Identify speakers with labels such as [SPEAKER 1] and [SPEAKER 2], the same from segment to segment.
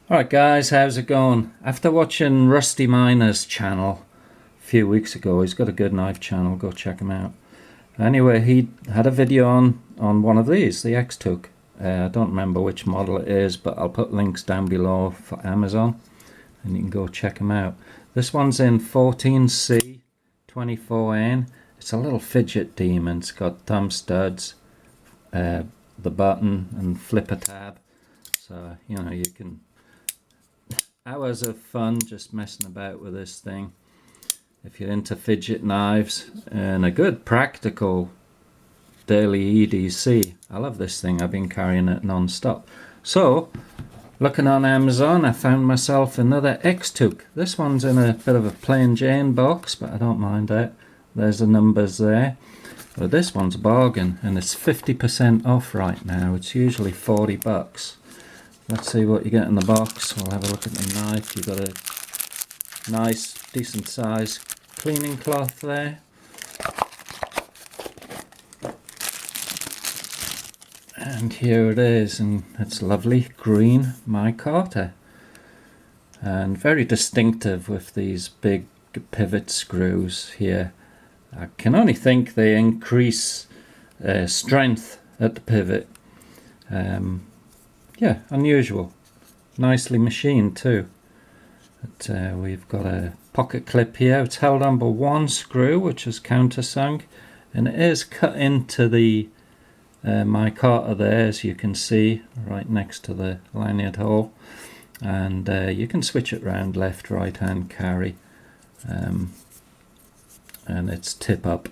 [SPEAKER 1] Alright guys, how's it going? After watching Rusty Miner's channel a few weeks ago, he's got a good knife channel, go check him out. Anyway, he had a video on one of these, the XTOUC. I don't remember which model it is, but I'll put links down below for Amazon and you can go check him out. This one's in 14C 24N. It's a little fidget demon. It's got thumb studs, the button and flipper tab. So, you know, you can... Hours of fun just messing about with this thing if you're into fidget knives, and a good practical daily EDC. I love this thing. I've been carrying it non-stop. So looking on Amazon, I found myself another XTOUC. This one's in a bit of a plain Jane box, but I don't mind that. There's the numbers there. But this one's a bargain, and it's 50% off right now. It's usually 40 bucks. Let's see what you get in the box. We'll have a look at the knife. You've got a nice, decent size cleaning cloth there. And here it is, and it's lovely green micarta. And very distinctive with these big pivot screws here. I can only think they increase strength at the pivot. Yeah, unusual. Nicely machined too. But, we've got a pocket clip here. It's held on by one screw, which is countersunk, and it is cut into the micarta there, as you can see, right next to the lanyard hole. And you can switch it round, left, right hand carry, and it's tip up.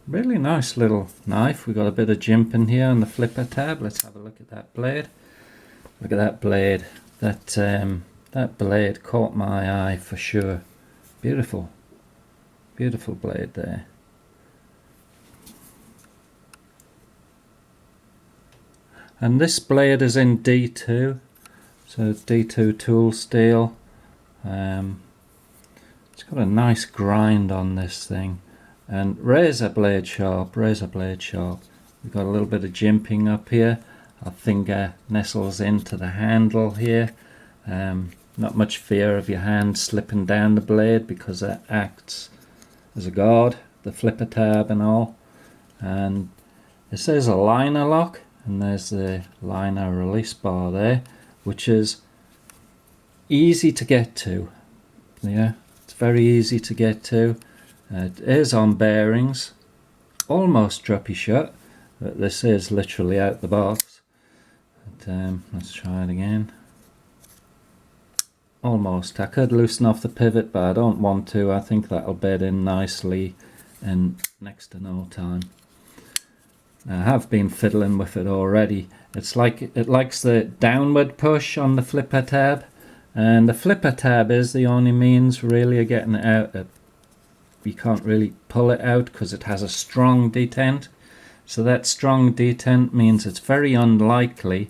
[SPEAKER 1] Really nice little knife. We've got a bit of jimping here on the flipper tab. Let's have a look at that blade. Look at that blade. That blade caught my eye for sure. Beautiful. Beautiful blade there. And this blade is in D2. So D2 tool steel. It's got a nice grind on this thing. And razor blade sharp, razor blade sharp. We've got a little bit of jimping up here. Our finger nestles into the handle here. Not much fear of your hand slipping down the blade because it acts as a guard, the flipper tab and all. And it says a liner lock, and there's the liner release bar there, which is easy to get to. Yeah, it's very easy to get to. It is on bearings, almost droppy shut, but this is literally out the box. But, let's try it again. Almost. I could loosen off the pivot, but I don't want to. I think that'll bed in nicely in next to no time. I have been fiddling with it already. It's like it likes the downward push on the flipper tab, and the flipper tab is the only means really of getting it out. You can't really pull it out because it has a strong detent. So that strong detent means it's very unlikely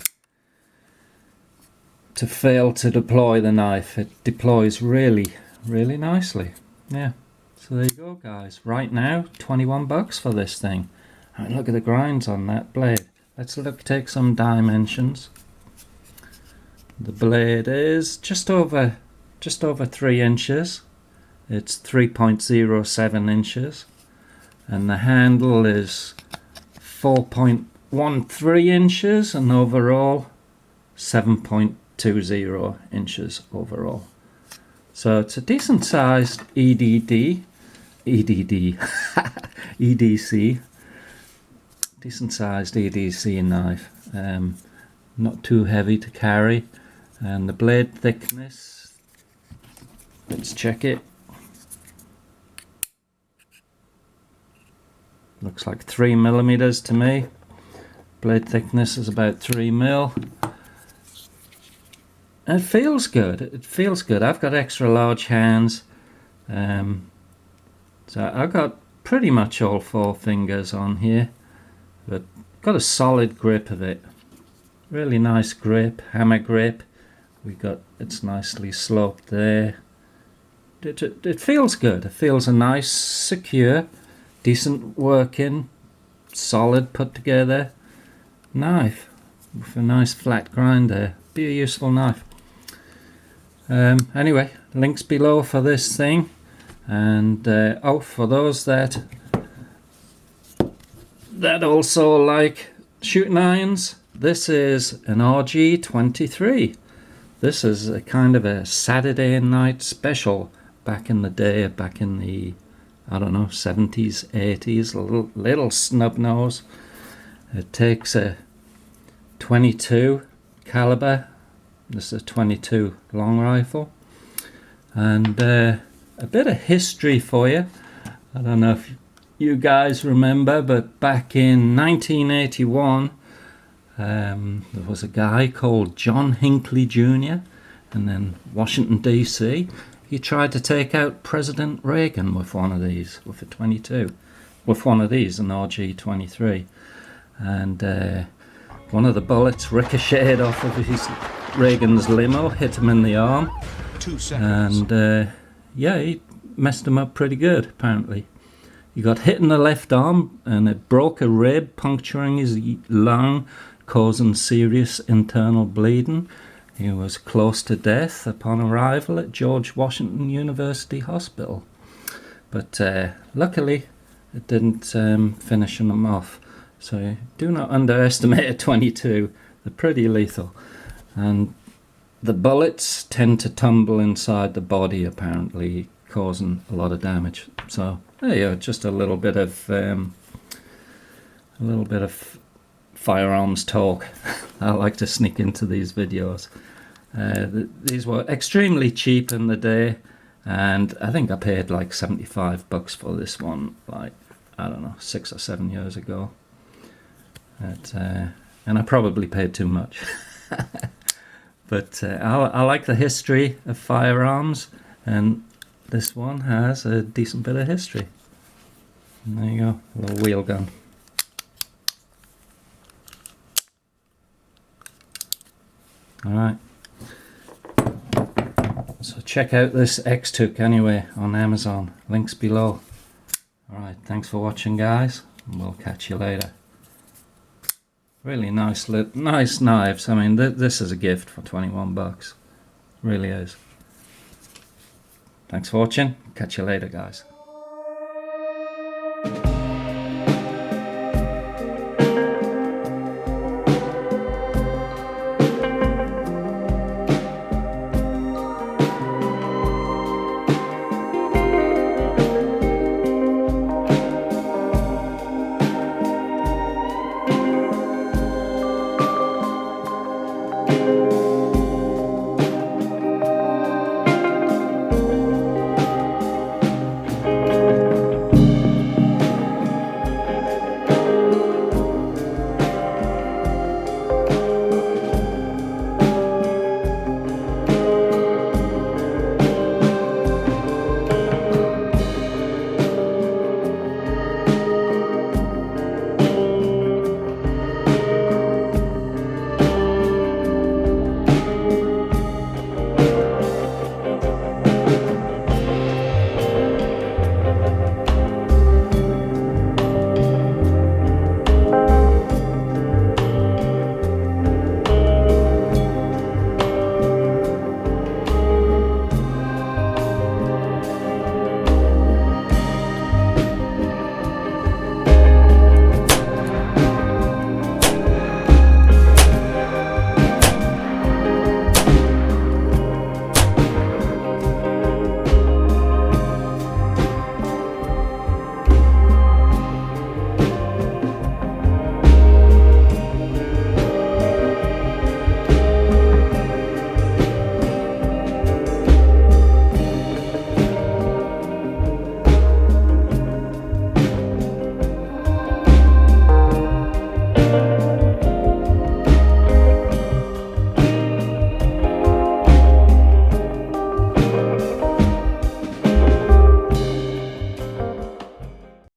[SPEAKER 1] to fail to deploy the knife. It deploys really, really nicely. Yeah. So there you go, guys. Right now, 21 bucks for this thing. I mean, look at the grinds on that blade. Let's take some dimensions. The blade is just over 3 inches. It's 3.07 inches, and the handle is 4.13 inches, and overall 7.20 inches overall. So it's a decent sized EDC, decent sized EDC knife. Not too heavy to carry, and the blade thickness, let's check it. Looks like 3 millimeters to me. Blade thickness is about 3 mil. And it feels good. It feels good. I've got extra large hands, so I've got pretty much all 4 fingers on here, but got a solid grip of it. Really nice grip, hammer grip. It's nicely sloped there. It feels good. It feels a nice, secure, decent working, solid put together knife. with a nice flat grind there. Be a useful knife. Anyway, links below for this thing. And oh, for those that also like shooting irons, this is an RG23. This is a kind of a Saturday night special back in the day, back in the, I don't know, 70s, 80s, little snub nose. It takes a 22 caliber. This is a 22 long rifle. And a bit of history for you. I don't know if you guys remember, but back in 1981, there was a guy called John Hinckley Jr. and then Washington DC. He tried to take out President Reagan with one of these, with a 22, with one of these, an RG23. And one of the bullets ricocheted off of Reagan's limo, hit him in the arm.
[SPEAKER 2] 2 seconds.
[SPEAKER 1] And yeah, he messed him up pretty good, apparently. He got hit in the left arm and it broke a rib, puncturing his lung, causing serious internal bleeding. He was close to death upon arrival at George Washington University Hospital. But luckily, it didn't finish him off. So do not underestimate a 22. They're pretty lethal. And the bullets tend to tumble inside the body, apparently, causing a lot of damage. So there you go, just a little bit of firearms talk. I like to sneak into these videos. These were extremely cheap in the day, and I think I paid like $75 for this one, like, I don't know, 6 or 7 years ago. And I probably paid too much. But I like the history of firearms, and this one has a decent bit of history. And there you go, a little wheel gun. Alright, so check out this XTOUC anyway on Amazon, links below. Alright, thanks for watching guys, and we'll catch you later. Really nice knives. I mean, this is a gift for $21. Really is. Thanks for watching, catch you later guys.